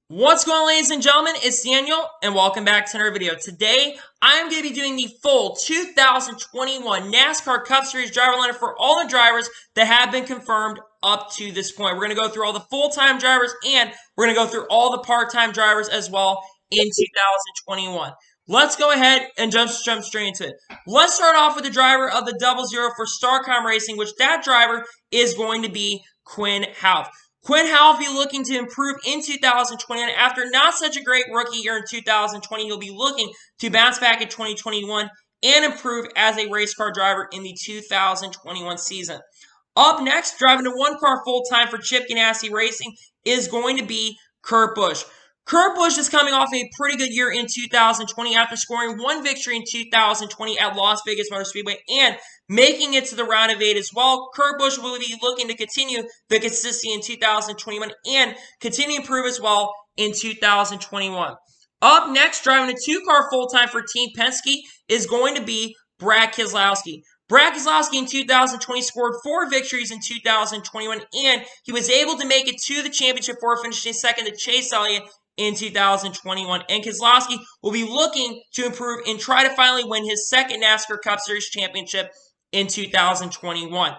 What's going on, ladies and gentlemen? It's Daniel, and welcome back to another video. Today, I'm going to be doing the full 2021 NASCAR Cup Series driver lineup for all the drivers that have been confirmed up to this point. We're going to go through all the full-time drivers, and we're going to go through all the part-time drivers as well in 2021. Let's go ahead and jump straight into it. Let's start off with the driver of the 00 for Starcom Racing, which that driver is going to be Quinn Houff. Quinn Houff will be looking to improve in 2021. After not such a great rookie year in 2020, he'll be looking to bounce back in 2021 and improve as a race car driver in the 2021 season. Up next, driving the one car full-time for Chip Ganassi Racing is going to be Kurt Busch. Kurt Busch is coming off a pretty good year in 2020 after scoring one victory in 2020 at Las Vegas Motor Speedway and making it to the round of 8 as well. Kurt Busch will be looking to continue the consistency in 2021 and continue to improve as well in 2021. Up next, driving a two-car full-time for Team Penske is going to be Brad Keselowski. Brad Keselowski in 2020 scored 4 victories in 2021, and he was able to make it to the championship 4, finishing second to Chase Elliott in 2021. And Keselowski will be looking to improve and try to finally win his second NASCAR Cup Series championship in 2021.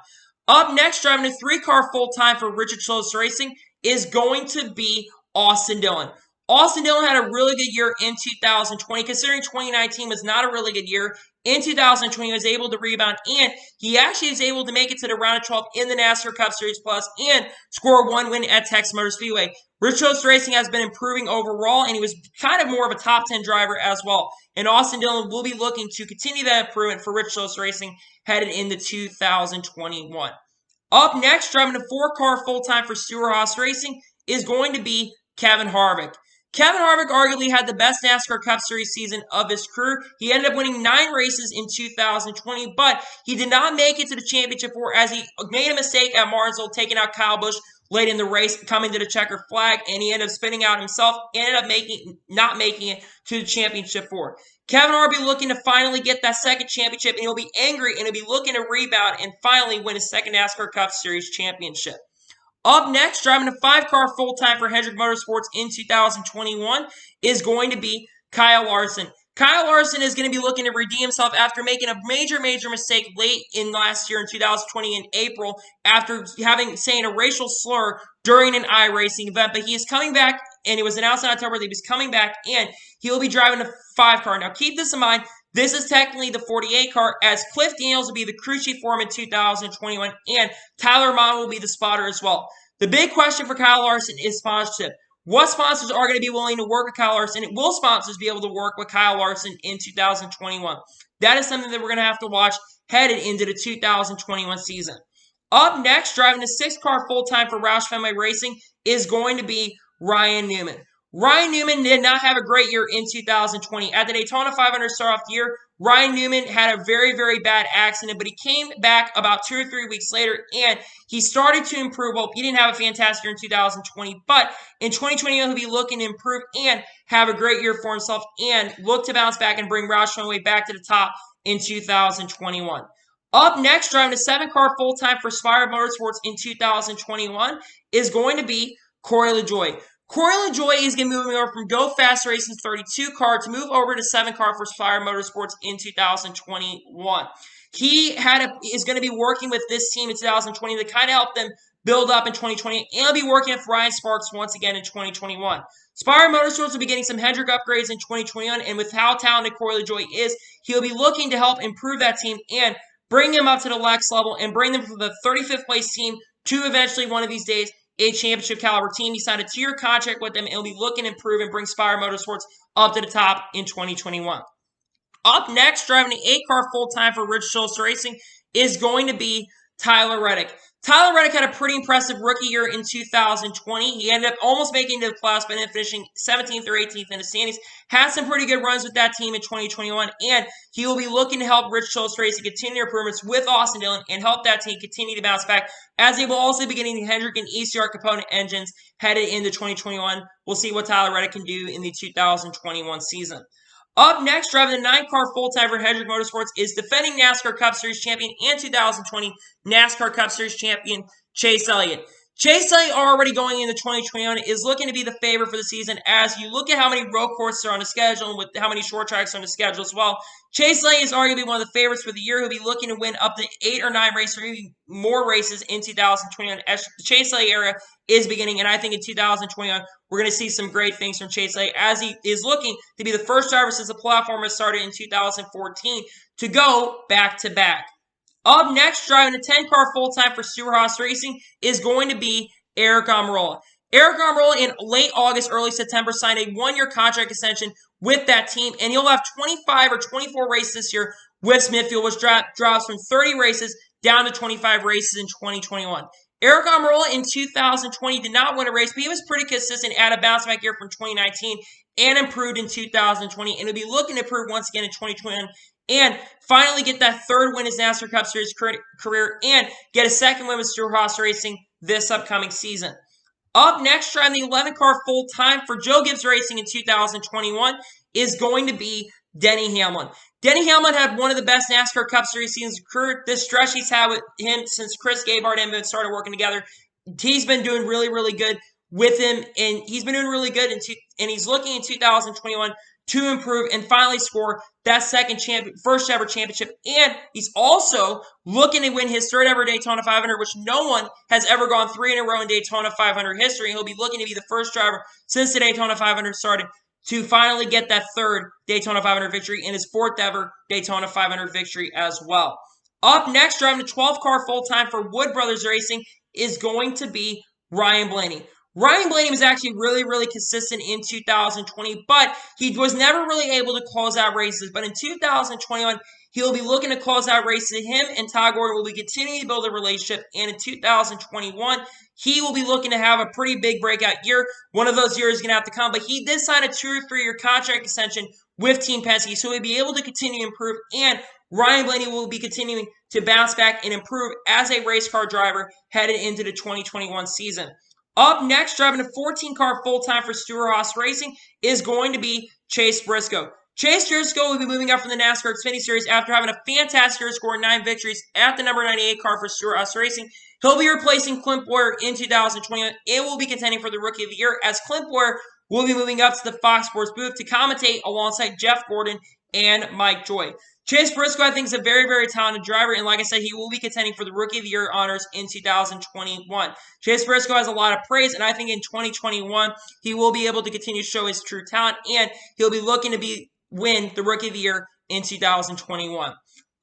Up next, driving a 3-car full-time for Richard Childress Racing is going to be Austin Dillon. Austin Dillon had a really good year in 2020, considering 2019 was not a really good year. In 2020, he was able to rebound, and he actually was able to make it to the round of 12 in the NASCAR Cup Series Plus and score one win at Texas Motor Speedway. Richard Childress Racing has been improving overall, and he was kind of more of a top 10 driver as well. And Austin Dillon will be looking to continue that improvement for Richard Childress Racing headed into 2021. Up next, driving a 4-car full-time for Stewart-Haas Racing is going to be Kevin Harvick. Kevin Harvick arguably had the best NASCAR Cup Series season of his career. He ended up winning 9 races in 2020, but he did not make it to the championship 4 as he made a mistake at Martinsville, taking out Kyle Busch late in the race, coming to the checker flag, and he ended up spinning out himself, ended up not making it to the championship 4. Kevin Harvick looking to finally get that second championship, and he'll be angry, and he'll be looking to rebound and finally win his second NASCAR Cup Series championship. Up next, driving a 5-car full-time for Hendrick Motorsports in 2021 is going to be Kyle Larson. Kyle Larson is going to be looking to redeem himself after making a major mistake late in last year in 2020 in April after saying a racial slur during an iRacing event. But he is coming back, and it was announced in October that he was coming back, and he will be driving a 5-car. Now, keep this in mind. This is technically the 48 car, as Cliff Daniels will be the crew chief for him in 2021, and Tyler Mott will be the spotter as well. The big question for Kyle Larson is sponsorship. What sponsors are going to be willing to work with Kyle Larson? And will sponsors be able to work with Kyle Larson in 2021? That is something that we're going to have to watch headed into the 2021 season. Up next, driving a 6-car full-time for Roush Fenway Racing is going to be Ryan Newman. Ryan Newman did not have a great year in 2020. At the Daytona 500 start-off year, Ryan Newman had a very bad accident, but he came back about 2 or 3 weeks later, and he started to improve. Well, he didn't have a fantastic year in 2020, but in 2021, he'll be looking to improve and have a great year for himself and look to bounce back and bring Roush Fenway back to the top in 2021. Up next, driving a 7-car full-time for Spire Motorsports in 2021 is going to be Corey LaJoie. Corey LaJoie is going to be moving over from Go Fast Racing's 32 car to move over to 7-car for Spire Motorsports in 2021. He is going to be working with this team in 2020 to kind of help them build up in 2020, and he'll be working with Ryan Sparks once again in 2021. Spire Motorsports will be getting some Hendrick upgrades in 2021, and with how talented Corey LaJoie is, he'll be looking to help improve that team and bring them up to the next level and bring them from the 35th place team to eventually one of these days a championship caliber team. He signed a 2-year contract with them, and he'll be looking to improve and bring Spire Motorsports up to the top in 2021. Up next, driving an 8-car full-time for Richard Childress Racing is going to be Tyler Reddick. Tyler Reddick had a pretty impressive rookie year in 2020. He ended up almost making it to the playoffs, but ended up finishing 17th or 18th in the standings. Had some pretty good runs with that team in 2021, and he will be looking to help Richard Childress Racing continue improvements with Austin Dillon and help that team continue to bounce back, as they will also be getting the Hendrick and ECR component engines headed into 2021. We'll see what Tyler Reddick can do in the 2021 season. Up next, driving the 9-car full-time for Hendrick Motorsports is defending NASCAR Cup Series champion and 2020 NASCAR Cup Series champion Chase Elliott. Chastain already going into 2021 is looking to be the favorite for the season as you look at how many road courses are on the schedule and with how many short tracks are on the schedule as well. Chastain is arguably one of the favorites for the year. He'll be looking to win up to 8 or 9 races or even more races in 2021 as the Chastain era is beginning. And I think in 2021, we're going to see some great things from Chastain as he is looking to be the first driver since the platform has started in 2014 to go back-to-back. Up next, driving a 10-car full-time for Stewart-Haas Racing is going to be Aric Almirola. Aric Almirola in late August, early September signed a 1-year contract extension with that team, and he'll have 25 or 24 races this year with Smithfield, which drops from 30 races down to 25 races in 2021. Aric Almirola in 2020 did not win a race, but he was pretty consistent at a bounce-back year from 2019 and improved in 2020, and he'll be looking to improve once again in 2021 and finally get that third win in his NASCAR Cup Series career and get a second win with Stewart-Haas Racing this upcoming season. Up next, driving the 11-car full-time for Joe Gibbs Racing in 2021 is going to be Denny Hamlin. Denny Hamlin had one of the best NASCAR Cup Series seasons occurred. This stretch he's had with him since Chris Gabehart and him started working together. He's been doing really, really good with him, and he's been doing really good, and he's looking in 2021 to improve and finally score that first ever championship. And he's also looking to win his third ever Daytona 500, which no one has ever gone 3 in a row in Daytona 500 history. He'll be looking to be the first driver since the Daytona 500 started to finally get that third Daytona 500 victory and his fourth ever Daytona 500 victory as well. Up next, driving the 12-car full-time for Wood Brothers Racing is going to be Ryan Blaney. Ryan Blaney was actually really, really consistent in 2020, but he was never really able to close out races. But in 2021, he'll be looking to close out races. Him and Todd Gordon will be continuing to build a relationship, and in 2021, he will be looking to have a pretty big breakout year. One of those years is going to have to come, but he did sign a 2 or 3-year contract extension with Team Penske, so he'll be able to continue to improve, and Ryan Blaney will be continuing to bounce back and improve as a race car driver headed into the 2021 season. Up next, driving a 14-car full-time for Stewart-Haas Racing is going to be Chase Briscoe. Chase Briscoe will be moving up from the NASCAR Xfinity Series after having a fantastic year, scoring 9 victories at the number 98 car for Stewart-Haas Racing. He'll be replacing Clint Bowyer in 2021. It will be contending for the Rookie of the Year as Clint Bowyer will be moving up to the Fox Sports booth to commentate alongside Jeff Gordon and Mike Joy. Chase Briscoe, I think, is a very, very talented driver, and like I said, he will be contending for the Rookie of the Year honors in 2021. Chase Briscoe has a lot of praise, and I think in 2021, he will be able to continue to show his true talent, and he'll be looking to win the Rookie of the Year in 2021.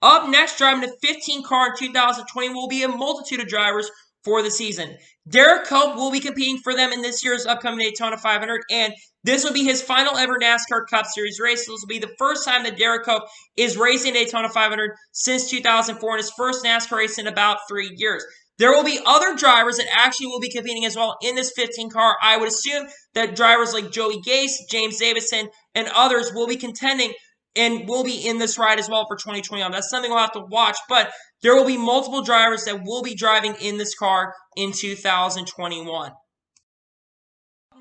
Up next, driving the 15-car in 2020 will be a multitude of drivers for the season. Derek Cope will be competing for them in this year's upcoming Daytona 500, and this will be his final ever NASCAR Cup Series race. This will be the first time that Derek Cope is racing Daytona 500 since 2004 and his first NASCAR race in about 3 years. There will be other drivers that actually will be competing as well in this 15-car. I would assume that drivers like Joey Gase, James Davison, and others will be contending and will be in this ride as well for 2021. That's something we'll have to watch, but there will be multiple drivers that will be driving in this car in 2021.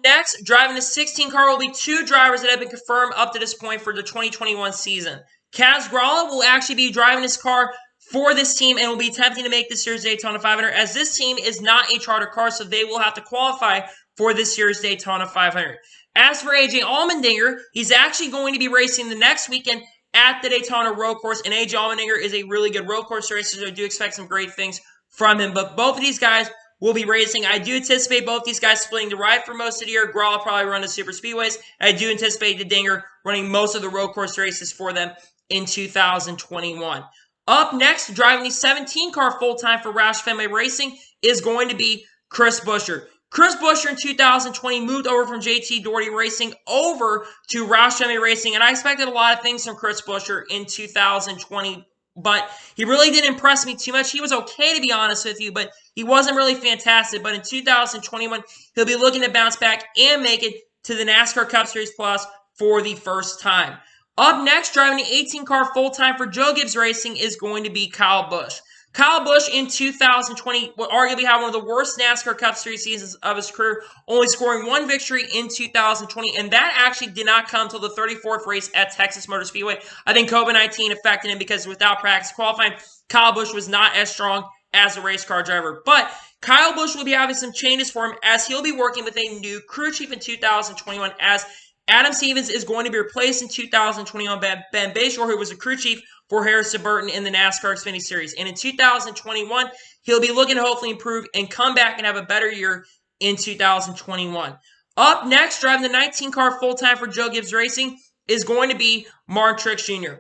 Next, driving the 16-car will be 2 drivers that have been confirmed up to this point for the 2021 season. Kaz Grala will actually be driving this car for this team and will be attempting to make this year's Daytona 500 as this team is not a charter car, so they will have to qualify for this year's Daytona 500. As for AJ Allmendinger, he's actually going to be racing the next weekend at the Daytona Road Course, and AJ Allmendinger is a really good road course racer, so I do expect some great things from him. But both of these guys will be racing. I do anticipate both these guys splitting the ride for most of the year. Grall will probably run the super speedways. I do anticipate the Dinger running most of the road course races for them in 2021. Up next, driving the 17-car full-time for Roush Fenway Racing is going to be Chris Buescher. Chris Buescher in 2020 moved over from JT Doherty Racing over to Roush Fenway Racing, and I expected a lot of things from Chris Buescher in 2020, but he really didn't impress me too much. He was okay, to be honest with you, but he wasn't really fantastic. But in 2021, he'll be looking to bounce back and make it to the NASCAR Cup Series Plus for the first time. Up next, driving the 18-car full-time for Joe Gibbs Racing is going to be Kyle Busch. Kyle Busch in 2020 will arguably have one of the worst NASCAR Cup Series seasons of his career, only scoring 1 victory in 2020, and that actually did not come until the 34th race at Texas Motor Speedway. I think COVID-19 affected him because without practice qualifying, Kyle Busch was not as strong as a race car driver. But Kyle Busch will be having some changes for him as he'll be working with a new crew chief in 2021 as Adam Stevens is going to be replaced in 2021 by Ben Buescher, who was a crew chief for Harrison Burton in the NASCAR Xfinity Series. And in 2021, he'll be looking to hopefully improve and come back and have a better year in 2021. Up next, driving the 19 car full-time for Joe Gibbs Racing is going to be Martin Truex Jr.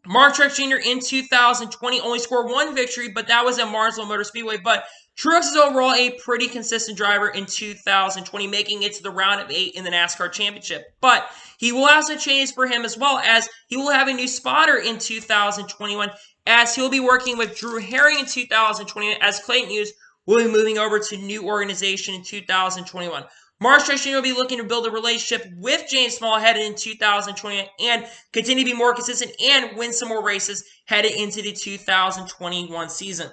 Martin Truex Jr. in 2020 only scored one victory, but that was at Martinsville Motor Speedway. But Truex is overall a pretty consistent driver in 2020, making it to the round of 8 in the NASCAR Championship. But he will have some changes for him as well, as he will have a new spotter in 2021, as he'll be working with Drew Herring in 2021, as Clayton Hughes will be moving over to new organization in 2021. Martin Truex Jr. will be looking to build a relationship with James Small headed in 2020 and continue to be more consistent and win some more races headed into the 2021 season.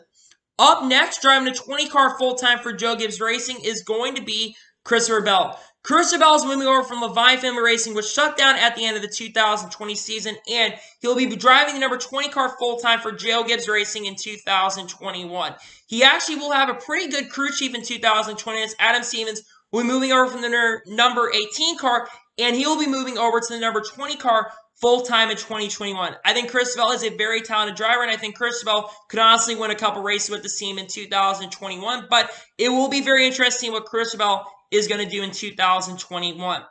Up next, driving a 20-car full-time for Joe Gibbs Racing is going to be Christopher Bell. Christopher Bell is moving over from Levine Family Racing, which shut down at the end of the 2020 season, and he'll be driving the number 20-car full-time for Joe Gibbs Racing in 2021. He actually will have a pretty good crew chief in 2020 as Adam Stevens will be moving over from the number 18 car, and he will be moving over to the number 20 car full-time in 2021. I think Christopher Bell is a very talented driver, and I think Christopher Bell could honestly win a couple races with the team in 2021, but it will be very interesting what Christopher Bell is going to do in 2021.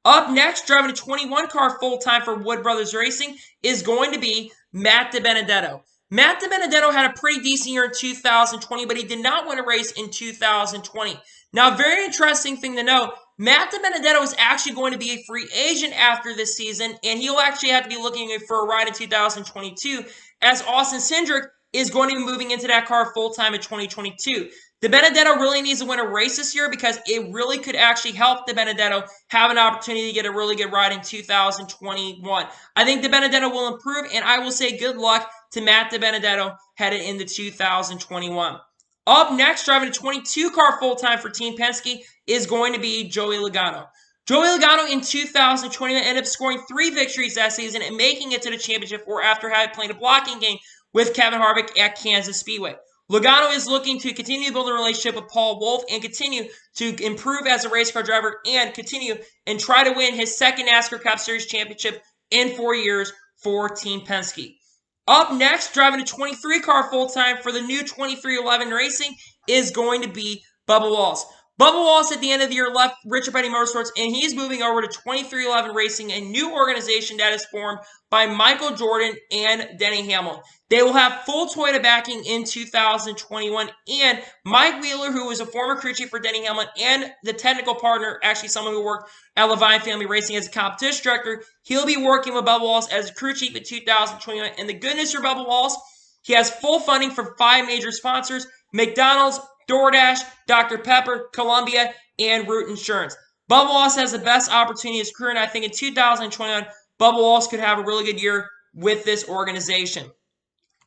Up next, driving a 21-car full-time for Wood Brothers Racing is going to be Matt DiBenedetto. Matt DiBenedetto had a pretty decent year in 2020, but he did not win a race in 2020. Now, very interesting thing to note, Matt DiBenedetto is actually going to be a free agent after this season, and he'll actually have to be looking for a ride in 2022, as Austin Cindric is going to be moving into that car full-time in 2022. DiBenedetto really needs to win a race this year because it really could actually help DiBenedetto have an opportunity to get a really good ride in 2021. I think DiBenedetto will improve, and I will say good luck to Matt DiBenedetto headed into 2021. Up next, driving a 22-car full-time for Team Penske is going to be Joey Logano. Joey Logano in 2020 ended up scoring 3 victories that season and making it to the championship four after having played a blocking game with Kevin Harvick at Kansas Speedway. Logano is looking to continue to build a relationship with Paul Wolfe and continue to improve as a race car driver and continue and try to win his second NASCAR Cup Series championship in 4 years for Team Penske. Up next, driving a 23-car full-time for the new 2311 Racing is going to be Bubba Wallace. Bubba Wallace at the end of the year left Richard Petty Motorsports, and he's moving over to 2311 Racing, a new organization that is formed by Michael Jordan and Denny Hamlin. They will have full Toyota backing in 2021, and Mike Wheeler, who was a former crew chief for Denny Hamlin and the technical partner, actually someone who worked at Levine Family Racing as a competition director, he'll be working with Bubba Wallace as a crew chief in 2021. And the good news for Bubba Wallace, he has full funding from 5 major sponsors: McDonald's, DoorDash, Dr. Pepper, Columbia, and Root Insurance. Bubba Wallace has the best opportunity in his career, and I think in 2021, Bubba Wallace could have a really good year with this organization.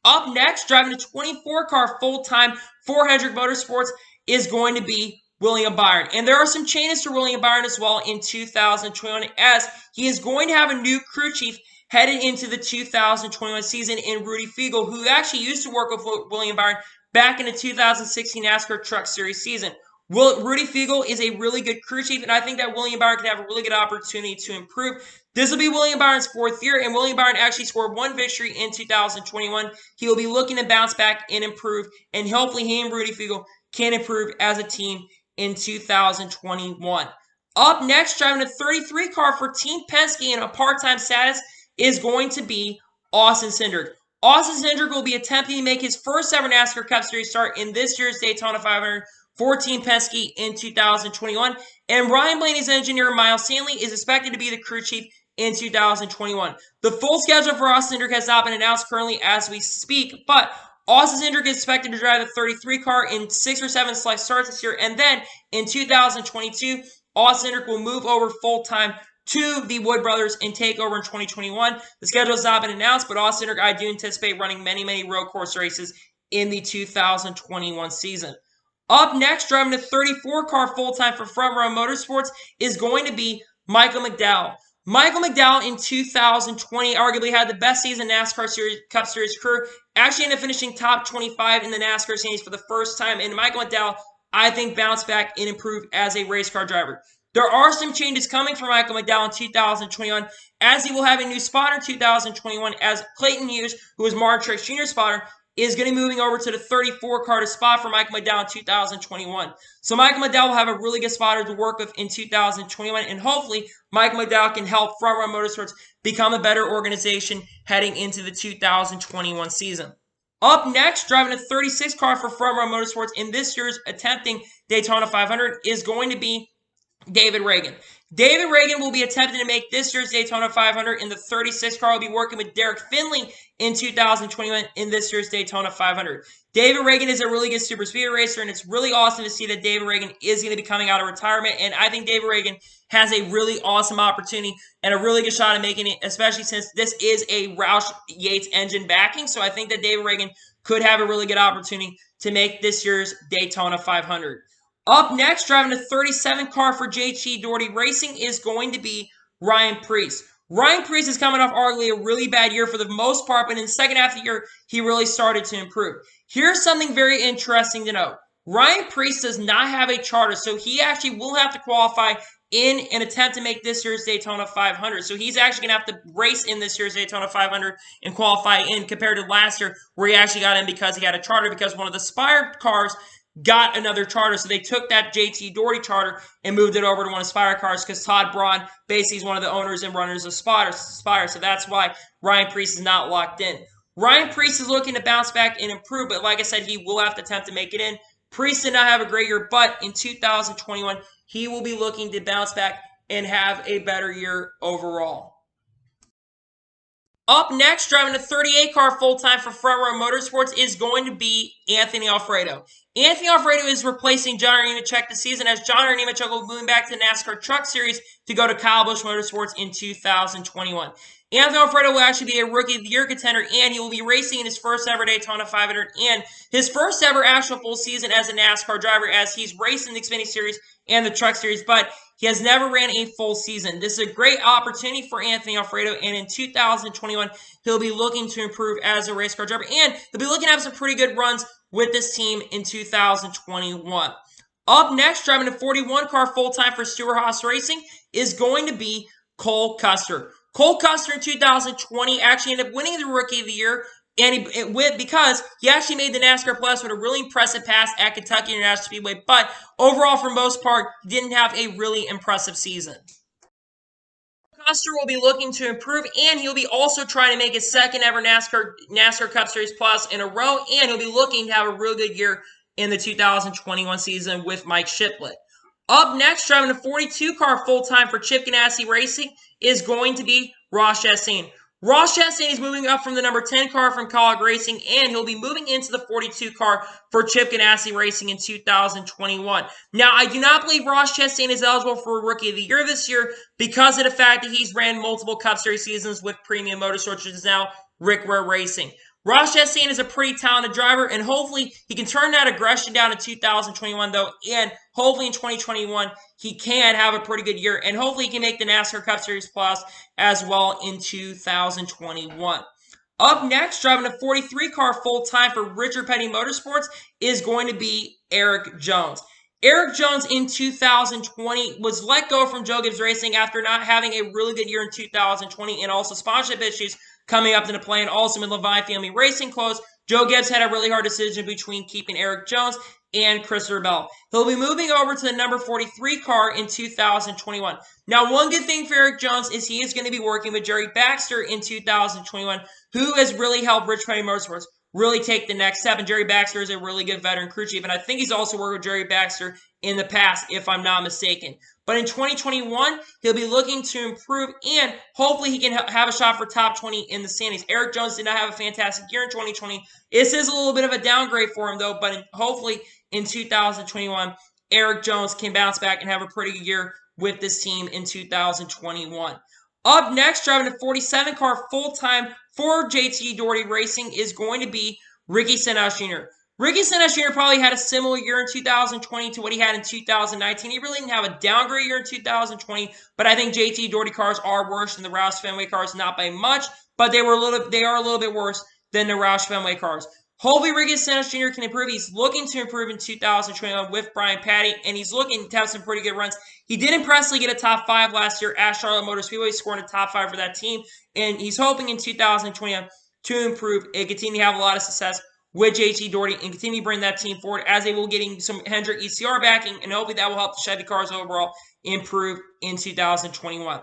Up next, driving a 24-car full-time for Hendrick Motorsports is going to be William Byron. And there are some changes to William Byron as well in 2021, as he is going to have a new crew chief headed into the 2021 season in Rudy Fiegel, who actually used to work with William Byron back in the 2016 NASCAR Truck Series season. Rudy Fiegel is a really good crew chief, and I think that William Byron could have a really good opportunity to improve. This will be William Byron's 4th year, and William Byron actually scored 1 victory in 2021. He will be looking to bounce back and improve, and hopefully he and Rudy Fiegel can improve as a team in 2021. Up next, driving a 33-car for Team Penske in a part-time status is going to be Austin Cindric. Austin Cindric will be attempting to make his first ever NASCAR Cup Series start in this year's Daytona 500 for Team Penske in 2021. And Ryan Blaney's engineer, Miles Stanley, is expected to be the crew chief in 2021. The full schedule for Austin Cindric has not been announced currently as we speak, but Austin Cindric is expected to drive the 33 car in 6 or 7 select starts this year, and then in 2022, Austin Cindric will move over full-time to the Wood Brothers and take over in 2021. The schedule has not been announced, but Austin Cindric, I do anticipate running many road course races in the 2021 season. Up next, driving a 34-car full-time for Front Row Motorsports is going to be Michael McDowell. Michael McDowell in 2020 arguably had the best season in NASCAR Cup Series career. Actually ended up finishing top 25 in the NASCAR series for the first time. And Michael McDowell, I think bounce back and improve as a race car driver. There are some changes coming for Michael McDowell in 2021, as he will have a new spotter in 2021, as Clayton Hughes, who is Martin Truex Jr.'s spotter, is going to be moving over to the 34 car to spot for Michael McDowell in 2021. So Michael McDowell will have a really good spotter to work with in 2021, and hopefully Michael McDowell can help Front Row Motorsports become a better organization heading into the 2021 season. Up next, driving a 36 car for Front Row Motorsports in this year's attempting Daytona 500 is going to be David Reagan. David Reagan will be attempting to make this year's Daytona 500 in the 36 car. He'll be working with Derek Finley in 2021 in this year's Daytona 500. David Reagan is a really good super speedway racer, and it's really awesome to see that David Reagan is going to be coming out of retirement. And I think David Reagan has a really awesome opportunity and a really good shot at making it, especially since this is a Roush Yates engine backing. So I think that David Reagan could have a really good opportunity to make this year's Daytona 500. Up next, driving a 37 car for JT Doherty Racing is going to be Ryan Preece. Ryan Preece is coming off arguably a really bad year for the most part, but in the second half of the year, he really started to improve. Here's something very interesting to note. Ryan Preece does not have a charter, so he actually will have to qualify in an attempt to make this year's Daytona 500. So he's actually going to have to race in this year's Daytona 500 and qualify in, compared to last year where he actually got in because he had a charter, because one of the Spire cars got another charter. So they took that JT Doherty charter and moved it over to one of Spire cars, because Todd Braun basically is one of the owners and runners of Spire. So that's why Ryan Preece is not locked in. Ryan Preece is looking to bounce back and improve, but like I said, he will have to attempt to make it in. Preece did not have a great year, but in 2021, he will be looking to bounce back and have a better year overall. Up next, driving a 38 car full-time for Front Row Motorsports is going to be Anthony Alfredo. Anthony Alfredo is replacing John Nemechek this season, as John Nemechek will be moving back to the NASCAR Truck Series to go to Kyle Busch Motorsports in 2021. Anthony Alfredo will actually be a Rookie of the Year contender, and he will be racing in his first ever Daytona 500 and his first ever actual full season as a NASCAR driver, as he's raced in the Xfinity Series and the Truck Series, but he has never ran a full season. This is a great opportunity for Anthony Alfredo, and in 2021, he'll be looking to improve as a race car driver, and he'll be looking to have some pretty good runs with this team in 2021. Up next, driving a 41 car full-time for Stewart-Haas Racing is going to be Cole Custer. Cole Custer in 2020 actually ended up winning the Rookie of the Year, and because he actually made the NASCAR Plus with a really impressive pass at Kentucky International Speedway, but overall, for the most part, didn't have a really impressive season. Custer will be looking to improve, and he'll be also trying to make his second ever NASCAR Cup Series Plus in a row, and he'll be looking to have a real good year in the 2021 season with Mike Shiplett. Up next, driving a 42 car full-time for Chip Ganassi Racing is going to be Ross Chastain. Ross Chastain is moving up from the number 10 car from College Racing, and he'll be moving into the 42 car for Chip Ganassi Racing in 2021. Now, I do not believe Ross Chastain is eligible for a Rookie of the Year this year because of the fact that he's ran multiple Cup Series seasons with Premium Motorsports, which is now Rick Ware Racing. Ross Chastain is a pretty talented driver, and hopefully he can turn that aggression down in 2021, though, and hopefully in 2021 he can have a pretty good year, and hopefully he can make the NASCAR Cup Series Plus as well in 2021. Up next, driving a 43 car full-time for Richard Petty Motorsports is going to be Eric Jones. Eric Jones in 2020 was let go from Joe Gibbs Racing after not having a really good year in 2020, and also sponsorship issues coming up into play, and also in Levi Family Racing closed. Joe Gibbs had a really hard decision between keeping Eric Jones and Christopher Bell. He'll be moving over to the number 43 car in 2021. Now, one good thing for Eric Jones is he is going to be working with Jerry Baxter in 2021, who has really helped Rich Petty Motorsports really take the next step. And Jerry Baxter is a really good veteran crew chief, and I think he's also worked with Jerry Baxter in the past, if I'm not mistaken. But in 2021, he'll be looking to improve, and hopefully he can have a shot for top 20 in the standings. Eric Jones did not have a fantastic year in 2020. This is a little bit of a downgrade for him, though, but hopefully in 2021, Eric Jones can bounce back and have a pretty good year with this team in 2021. Up next, driving a 47 car full-time for JT Doherty Racing is going to be Ricky Stenhouse Jr. Ricky Stenhouse Jr. probably had a similar year in 2020 to what he had in 2019. He really didn't have a downgrade year in 2020, but I think JT Doherty cars are worse than the Roush Fenway cars, not by much, but they are a little bit worse than the Roush Fenway cars. Hopefully, Reagan Santos Jr. can improve. He's looking to improve in 2021 with Brian Patty, and he's looking to have some pretty good runs. He did impressively get a top 5 last year at Charlotte Motor Speedway, scoring a top 5 for that team, and he's hoping in 2021 to improve and continue to have a lot of success with JT Doherty and continue to bring that team forward as they will getting some Hendrick ECR backing, and hopefully that will help the Chevy cars overall improve in 2021.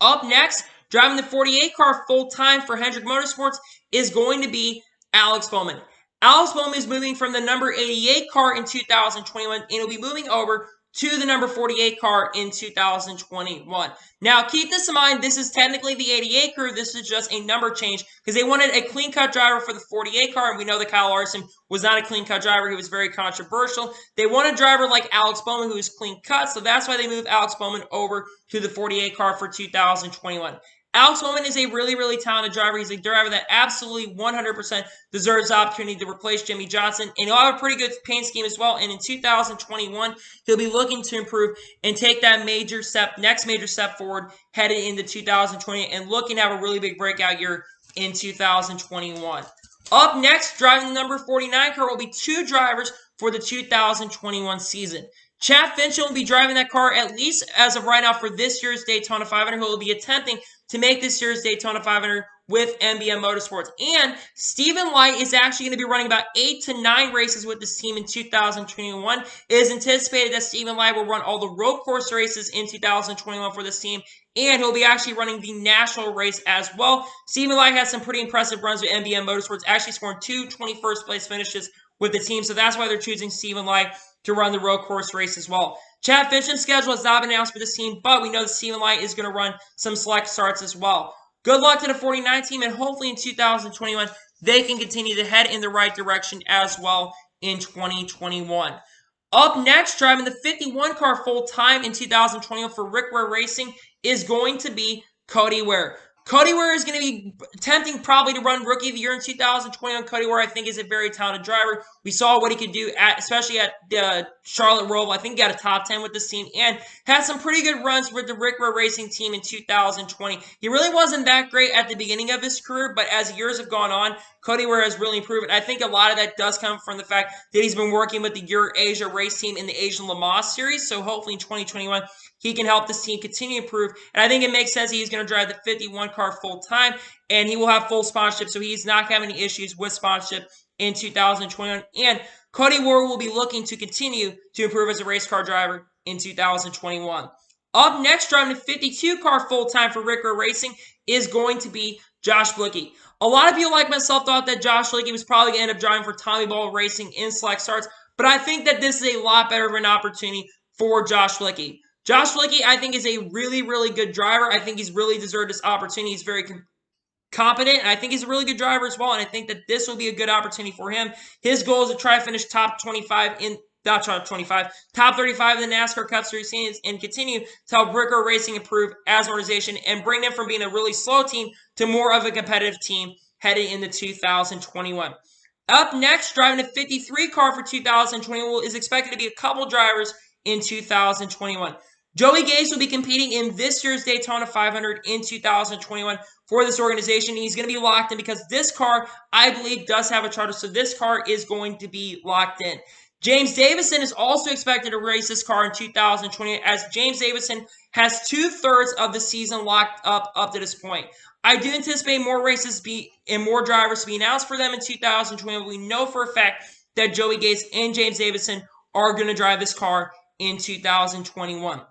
Up next, driving the 48 car full-time for Hendrick Motorsports is going to be Alex Bowman. Alex Bowman is moving from the number 88 car in 2021, and he'll be moving over to the number 48 car in 2021. Now, keep this in mind. This is technically the 88 crew. This is just a number change because they wanted a clean-cut driver for the 48 car, and we know that Kyle Larson was not a clean-cut driver. He was very controversial. They want a driver like Alex Bowman who is clean-cut, so that's why they moved Alex Bowman over to the 48 car for 2021. Alex Bowman is a really, really talented driver. He's a driver that absolutely 100% deserves the opportunity to replace Jimmy Johnson. And he'll have a pretty good paint scheme as well. And in 2021, he'll be looking to improve and take that next major step forward headed into 2020 and looking to have a really big breakout year in 2021. Up next, driving the number 49 car will be 2 drivers for the 2021 season. Chad Fincher will be driving that car at least as of right now for this year's Daytona 500. He will be attempting to make this year's Daytona 500 with MBM Motorsports. And Stephen Light is actually going to be running about 8 to 9 races with this team in 2021. It is anticipated that Stephen Light will run all the road course races in 2021 for this team, and he'll be actually running the national race as well. Stephen Light has some pretty impressive runs with MBM Motorsports, actually scoring 2 21st place finishes with the team, so that's why they're choosing Stephen Light to run the road course race as well. Chad Fincher's schedule has not been announced for this team, but we know that Stephen Light is going to run some select starts as well. Good luck to the 49 team, and hopefully in 2021, they can continue to head in the right direction as well in 2021. Up next, driving the 51 car full-time in 2021 for Rick Ware Racing is going to be Cody Ware. Cody Ware is going to be attempting probably to run Rookie of the Year in 2021. Cody Ware, I think, is a very talented driver. We saw what he could do, especially at Charlotte Roval. I think he got a top 10 with this team and had some pretty good runs with the Rick Ware Racing team in 2020. He really wasn't that great at the beginning of his career, but as years have gone on, Cody Ware has really improved. And I think a lot of that does come from the fact that he's been working with the Eurasia race team in the Asian Le Mans series. So hopefully in 2021, he can help this team continue to improve. And I think it makes sense he's going to drive the 51 car full-time, and he will have full sponsorship, so he's not having any issues with sponsorship in 2021. And Cody Ware will be looking to continue to improve as a race car driver in 2021. Up next, driving the 52 car full-time for Rick Ware Racing is going to be Josh Blickey. A lot of people like myself thought that Josh Blickey was probably going to end up driving for Tommy Ball Racing in select starts, but I think that this is a lot better of an opportunity for Josh Blickey. Josh Blickey, I think, is a really, really good driver. I think he's really deserved this opportunity. He's very competent, and I think he's a really good driver as well, and I think that this will be a good opportunity for him. His goal is to try to finish top 35 in top 35 in the NASCAR Cup Series standings and continue to help Rick Ware Racing improve as an organization and bring them from being a really slow team to more of a competitive team heading into 2021. Up next, driving a 53 car for 2021 is expected to be a couple drivers in 2021. Joey Gase will be competing in this year's Daytona 500 in 2021 for this organization. He's going to be locked in because this car, I believe, does have a charter, so this car is going to be locked in. James Davison is also expected to race this car in 2020 as James Davison has 2/3 of the season locked up to this point. I do anticipate more races and more drivers to be announced for them in 2020. We know for a fact that Joey Gase and James Davison are going to drive this car in 2021.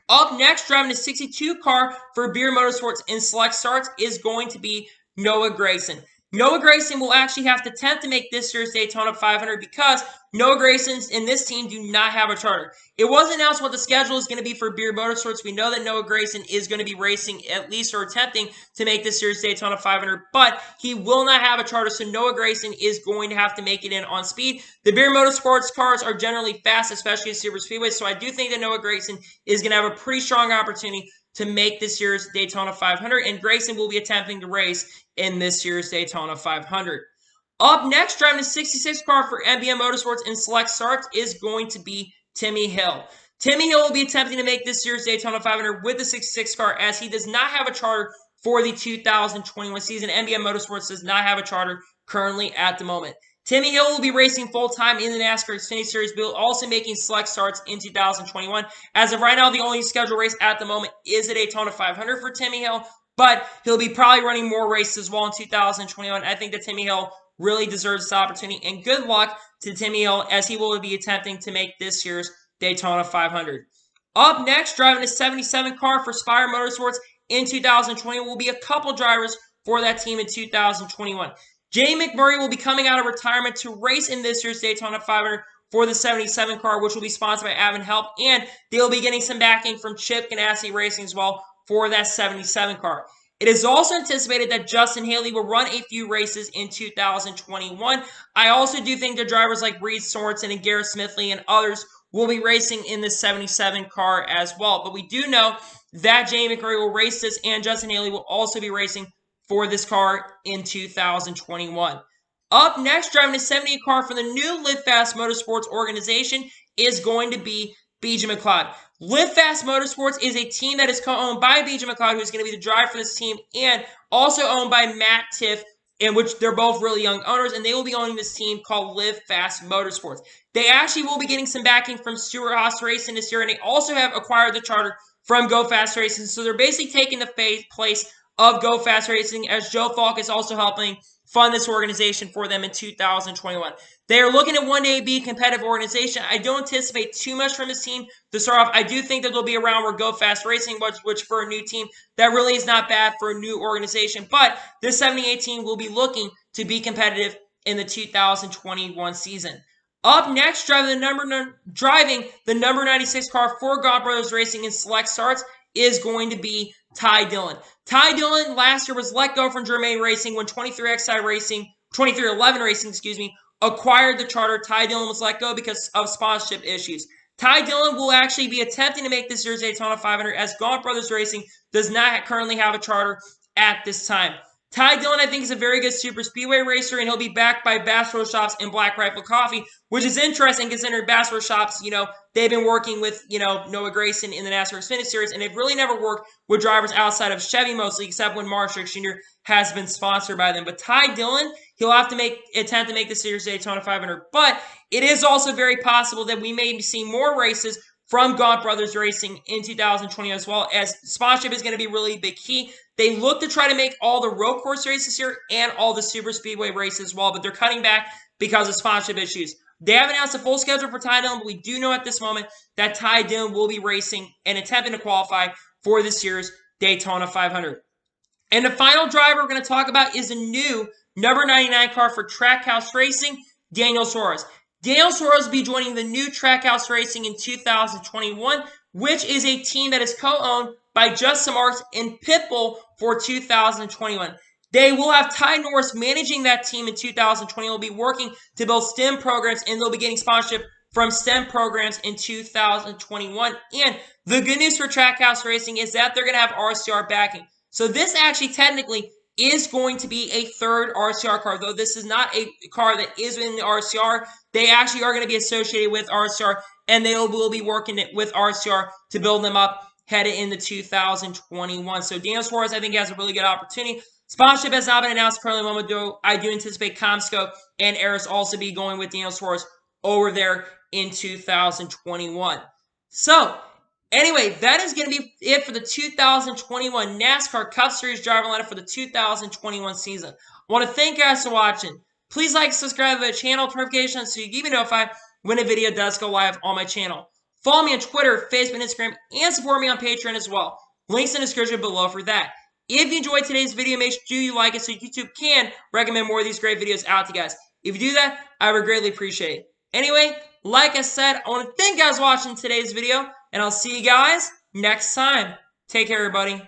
Up next, driving a 62 car for Beer Motorsports in select starts is going to be Noah Gragson. Noah Gragson will actually have to attempt to make this year's Daytona 500 because Noah Gragson and this team do not have a charter. It was announced what the schedule is going to be for Beer Motorsports. We know that Noah Gragson is going to be racing at least or attempting to make this year's Daytona 500, but he will not have a charter, so Noah Gragson is going to have to make it in on speed. The Beer Motorsports cars are generally fast, especially at Super Speedway, so I do think that Noah Gragson is going to have a pretty strong opportunity to make this year's Daytona 500, and Gragson will be attempting to race in this year's Daytona 500. Up next, driving a 66 car for MBM Motorsports in select starts is going to be Timmy Hill. Timmy Hill will be attempting to make this year's Daytona 500 with the 66 car as he does not have a charter for the 2021 season. NBM Motorsports does not have a charter currently at the moment. Timmy Hill will be racing full-time in the NASCAR Xfinity Series, but also making select starts in 2021. As of right now, the only scheduled race at the moment is the Daytona 500 for Timmy Hill, but he'll be probably running more races as well in 2021. I think that Timmy Hill really deserves this opportunity, and good luck to Timmy Hill as he will be attempting to make this year's Daytona 500. Up next, driving a 77 car for Spire Motorsports in 2020 will be a couple drivers for that team in 2021. Jay McMurray will be coming out of retirement to race in this year's Daytona 500 for the 77 car, which will be sponsored by Avon Help, and they'll be getting some backing from Chip Ganassi Racing as well for that 77 car. It is also anticipated that Justin Haley will run a few races in 2021. I also do think that drivers like Reed Sorensen and Garrett Smithley and others will be racing in the 77 car as well. But we do know that Jay McMurray will race this, and Justin Haley will also be racing for this car in 2021. Up next, driving a 78 car for the new Live Fast Motorsports organization is going to be BJ McLeod. Live Fast Motorsports is a team that is co-owned by BJ McLeod, who is going to be the driver for this team, and also owned by Matt Tiff, in which they're both really young owners, and they will be owning this team called Live Fast Motorsports. They actually will be getting some backing from Stewart Haas Racing this year, and they also have acquired the charter from Go Fast Racing, so they're basically taking the place of Go Fast Racing, as Joe Falk is also helping fund this organization for them in 2021. They are looking at one day be a competitive organization. I don't anticipate too much from this team to start off. I do think that they'll be around where Go Fast Racing was, which for a new team, that really is not bad for a new organization. But this 78 team will be looking to be competitive in the 2021 season. Up next, driving the number 96 car for God Brothers Racing in select starts is going to be Ty Dillon. Ty Dillon last year was let go from Germain Racing when 2311 Racing, acquired the charter. Ty Dillon was let go because of sponsorship issues. Ty Dillon will actually be attempting to make this year's Daytona 500, as Gaunt Brothers Racing does not currently have a charter at this time. Ty Dillon, I think, is a very good super speedway racer, and he'll be backed by Bass Pro Shops and Black Rifle Coffee, which is interesting considering Bass Pro Shops, they've been working with, Noah Gragson in the NASCAR Xfinity Series, and they've really never worked with drivers outside of Chevy mostly, except when Marshall Jr. has been sponsored by them. But Ty Dillon, he'll have to attempt to make the series Daytona 500, but it is also very possible that we may see more races from Gaunt Brothers Racing in 2020 as well, as sponsorship is going to be really big key. They look to try to make all the road course races here and all the super speedway races as well, but they're cutting back because of sponsorship issues. They haven't announced a full schedule for Ty Dillon, but we do know at this moment that Ty Dillon will be racing and attempting to qualify for this year's Daytona 500. And the final driver we're going to talk about is a new number 99 car for Trackhouse Racing, Daniel Suarez. Daniel Suarez will be joining the new Trackhouse Racing in 2021, which is a team that is co-owned by Justin Marks and Pitbull for 2021. They will have Ty Norris managing that team in 2020. They'll be working to build STEM programs, and they'll be getting sponsorship from STEM programs in 2021. And the good news for Trackhouse Racing is that they're going to have RCR backing. So this actually technically is going to be a third RCR car, though this is not a car that is in the RCR. They actually are going to be associated with RCR, and they will be working with RCR to build them up headed into 2021. So Daniel Suarez, I think, has a really good opportunity. Sponsorship has not been announced currently, moment, though I do anticipate Comscope and Eris also be going with Daniel Suarez over there in 2021. So, anyway, that is going to be it for the 2021 NASCAR Cup Series driver lineup for the 2021 season. I want to thank you guys for watching. Please like, subscribe to the channel, notifications so you get notified when a video does go live on my channel. Follow me on Twitter, Facebook, Instagram, and support me on Patreon as well. Links in the description below for that. If you enjoyed today's video, make sure you like it so YouTube can recommend more of these great videos out to you guys. If you do that, I would greatly appreciate it. Anyway, like I said, I want to thank you guys for watching today's video, and I'll see you guys next time. Take care, everybody.